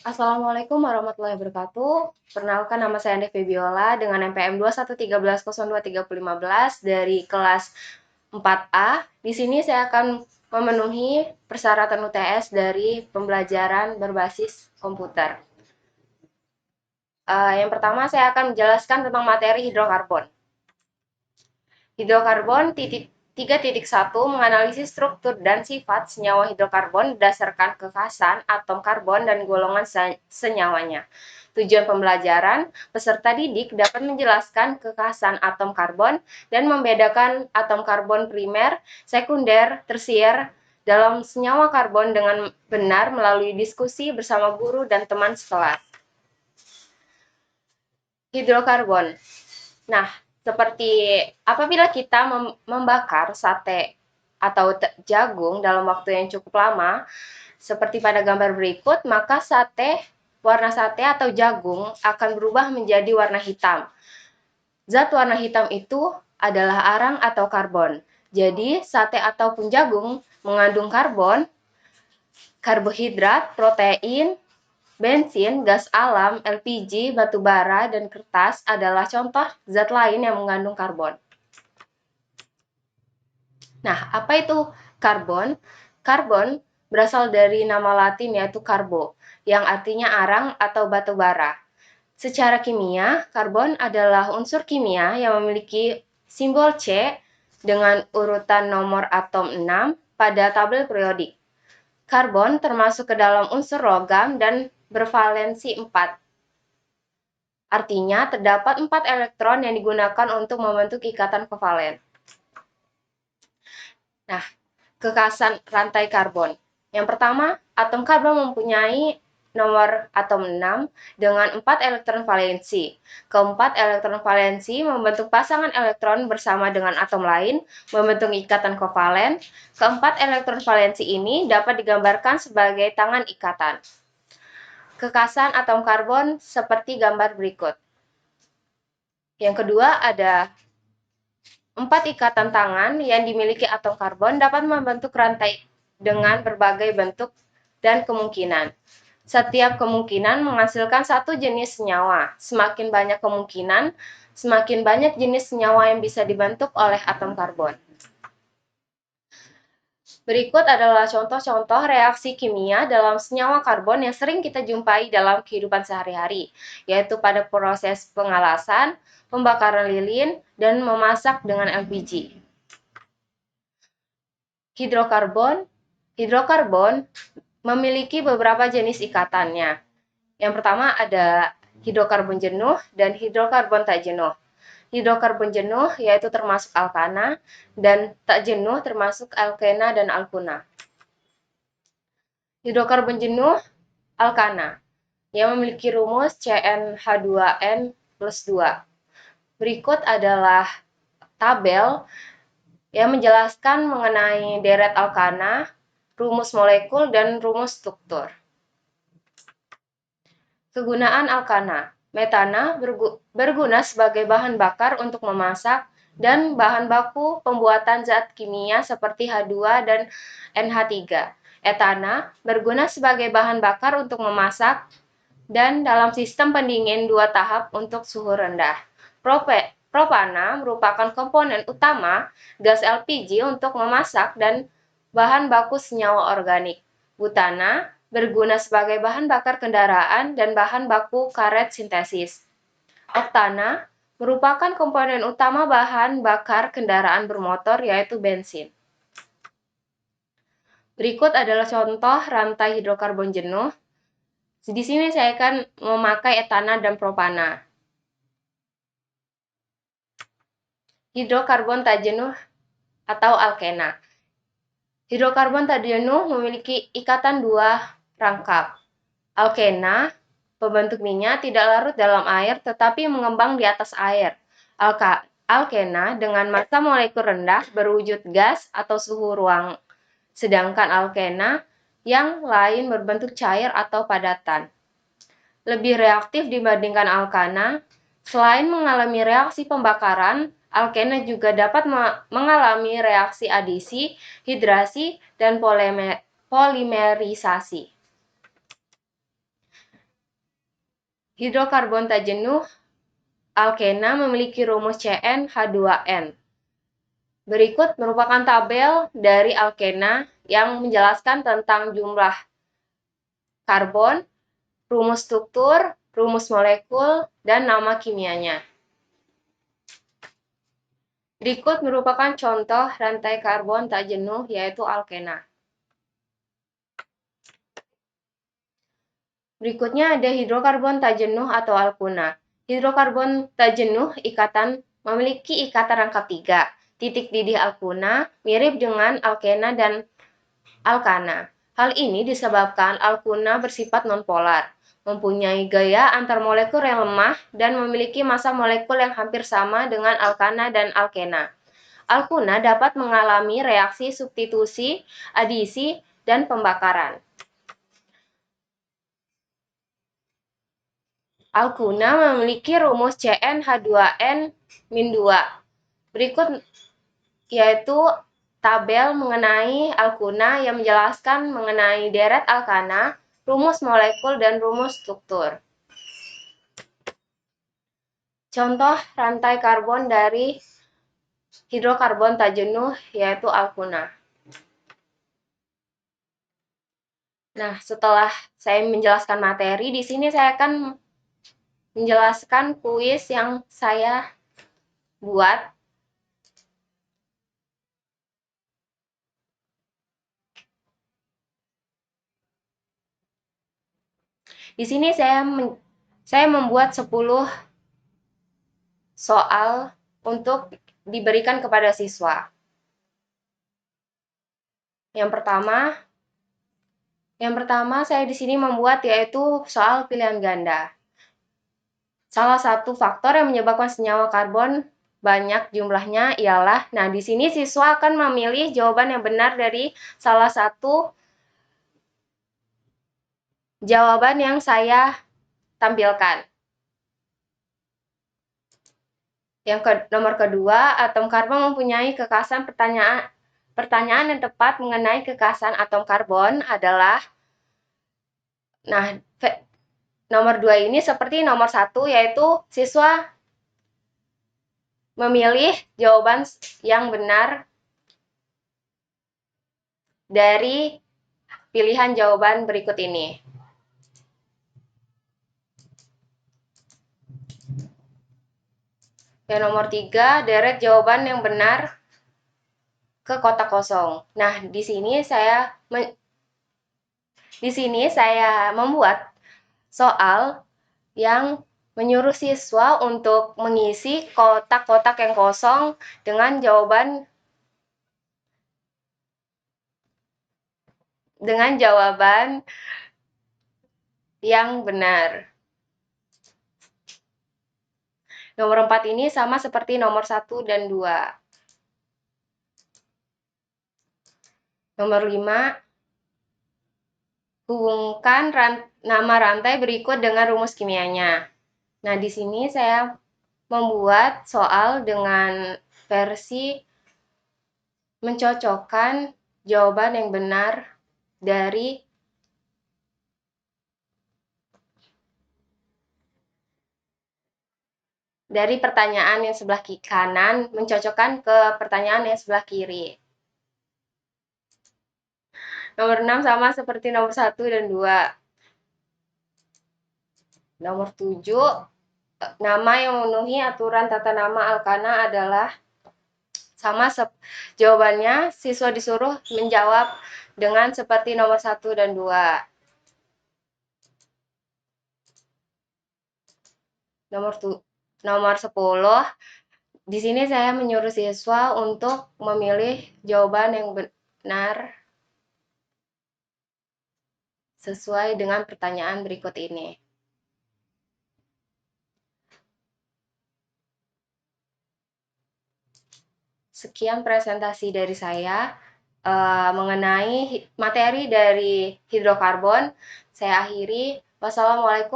Assalamualaikum warahmatullahi wabarakatuh. Perkenalkan nama saya Andi Febiola dengan NPM 213012315 dari kelas 4A. Di sini saya akan memenuhi persyaratan UTS dari pembelajaran berbasis komputer. Yang pertama saya akan menjelaskan tentang materi hidrokarbon. Hidrokarbon 3.1 menganalisis struktur dan sifat senyawa hidrokarbon berdasarkan kekhasan atom karbon dan golongan senyawanya. Tujuan pembelajaran, peserta didik dapat menjelaskan kekhasan atom karbon dan membedakan atom karbon primer, sekunder, tersier dalam senyawa karbon dengan benar melalui diskusi bersama guru dan teman sekelas. Hidrokarbon. Nah, seperti apabila kita membakar sate atau jagung dalam waktu yang cukup lama, seperti pada gambar berikut, maka warna sate atau jagung akan berubah menjadi warna hitam. Zat warna hitam itu adalah arang atau karbon. Jadi, sate ataupun jagung mengandung karbon, karbohidrat, protein, bensin, gas alam, LPG, batu bara, dan kertas adalah contoh zat lain yang mengandung karbon. Nah, apa itu karbon? Karbon berasal dari nama Latin yaitu karbo, yang artinya arang atau batu bara. Secara kimia, karbon adalah unsur kimia yang memiliki simbol C dengan urutan nomor atom 6 pada tabel periodik. Karbon termasuk ke dalam unsur logam dan bervalensi 4. Artinya, terdapat 4 elektron yang digunakan untuk membentuk ikatan kovalen. Nah, kekhasan rantai karbon. Yang pertama, atom karbon mempunyai nomor atom 6 dengan 4 elektron valensi. Keempat elektron valensi membentuk pasangan elektron bersama dengan atom lain, membentuk ikatan kovalen. Keempat elektron valensi ini dapat digambarkan sebagai tangan ikatan. Kekhasan atom karbon seperti gambar berikut. Yang kedua ada 4 ikatan tangan yang dimiliki atom karbon dapat membentuk rantai dengan berbagai bentuk dan kemungkinan. Setiap kemungkinan menghasilkan satu jenis senyawa. Semakin banyak kemungkinan, semakin banyak jenis senyawa yang bisa dibentuk oleh atom karbon. Berikut adalah contoh-contoh reaksi kimia dalam senyawa karbon yang sering kita jumpai dalam kehidupan sehari-hari, yaitu pada proses pengalasan, pembakaran lilin, dan memasak dengan LPG. Hidrokarbon memiliki beberapa jenis ikatannya. Yang pertama ada hidrokarbon jenuh dan hidrokarbon tak jenuh. Hidrokarbon jenuh yaitu termasuk alkana dan tak jenuh termasuk alkena dan alkuna. Hidrokarbon jenuh alkana yang memiliki rumus CnH2n plus 2. Berikut adalah tabel yang menjelaskan mengenai deret alkana, rumus molekul, dan rumus struktur. Kegunaan alkana. Metana berguna sebagai bahan bakar untuk memasak dan bahan baku pembuatan zat kimia seperti H2 dan NH3. Etana berguna sebagai bahan bakar untuk memasak dan dalam sistem pendingin 2 tahap untuk suhu rendah. Propana merupakan komponen utama gas LPG untuk memasak dan bahan baku senyawa organik. Butana berguna sebagai bahan bakar kendaraan dan bahan baku karet sintesis. Oktana merupakan komponen utama bahan bakar kendaraan bermotor yaitu bensin. Berikut adalah contoh rantai hidrokarbon jenuh. Di sini saya akan memakai etana dan propana. Hidrokarbon tak jenuh atau alkena. Hidrokarbon tak jenuh memiliki ikatan 2 rangkap. Alkena, pembentuk minyak, tidak larut dalam air tetapi mengembang di atas air. Alkena dengan massa molekul rendah berwujud gas atau suhu ruang. Sedangkan alkena yang lain berbentuk cair atau padatan. Lebih reaktif dibandingkan alkana, selain mengalami reaksi pembakaran, alkena juga dapat mengalami reaksi adisi, hidrasi, dan polimerisasi. hidrokarbon tak jenuh alkena memiliki rumus CnH2n. Berikut merupakan tabel dari alkena yang menjelaskan tentang jumlah karbon, rumus struktur, rumus molekul, dan nama kimianya. Berikut merupakan contoh rantai karbon tak jenuh, yaitu alkena. Berikutnya ada hidrokarbon tak jenuh atau alkuna. Hidrokarbon tak jenuh memiliki ikatan rangkap 3. Titik didih alkuna mirip dengan alkena dan alkana. Hal ini disebabkan alkuna bersifat nonpolar, mempunyai gaya antar molekul yang lemah, dan memiliki massa molekul yang hampir sama dengan alkana dan alkena. Alkuna dapat mengalami reaksi substitusi, adisi, dan pembakaran. Alkuna memiliki rumus CnH2n-2. Berikut yaitu tabel mengenai alkuna yang menjelaskan mengenai deret alkana, rumus molekul, dan rumus struktur. Contoh rantai karbon dari hidrokarbon tak jenuh yaitu alkuna. Nah, setelah saya menjelaskan materi, di sini saya akan menjelaskan kuis yang saya buat. Di sini saya membuat 10 soal untuk diberikan kepada siswa. Yang pertama saya di sini membuat yaitu soal pilihan ganda. Salah satu faktor yang menyebabkan senyawa karbon banyak jumlahnya ialah, nah di sini siswa akan memilih jawaban yang benar dari salah satu jawaban yang saya tampilkan. Nomor kedua, atom karbon mempunyai kekhasan pertanyaan yang tepat mengenai kekhasan atom karbon adalah, nah nomor 2 ini seperti nomor 1, yaitu siswa memilih jawaban yang benar dari pilihan jawaban berikut ini. Yang nomor 3, deret jawaban yang benar ke kotak kosong. Nah, di sini saya membuat soal yang menyuruh siswa untuk mengisi kotak-kotak yang kosong dengan jawaban yang benar. Nomor 4 ini sama seperti nomor 1 dan 2. Nomor 5, hubungkan nama rantai berikut dengan rumus kimianya. Nah, di sini saya membuat soal dengan versi mencocokkan jawaban yang benar dari pertanyaan yang sebelah kanan mencocokkan ke pertanyaan yang sebelah kiri. Nomor 6 sama seperti nomor 1 dan 2. Nomor 7, nama yang memenuhi aturan tata nama alkana adalah sama jawabannya, siswa disuruh menjawab dengan seperti nomor 1 dan 2. Nomor 10, di sini saya menyuruh siswa untuk memilih jawaban yang benar sesuai dengan pertanyaan berikut ini. Sekian presentasi dari saya mengenai materi dari hidrokarbon. Saya akhiri. Wassalamualaikum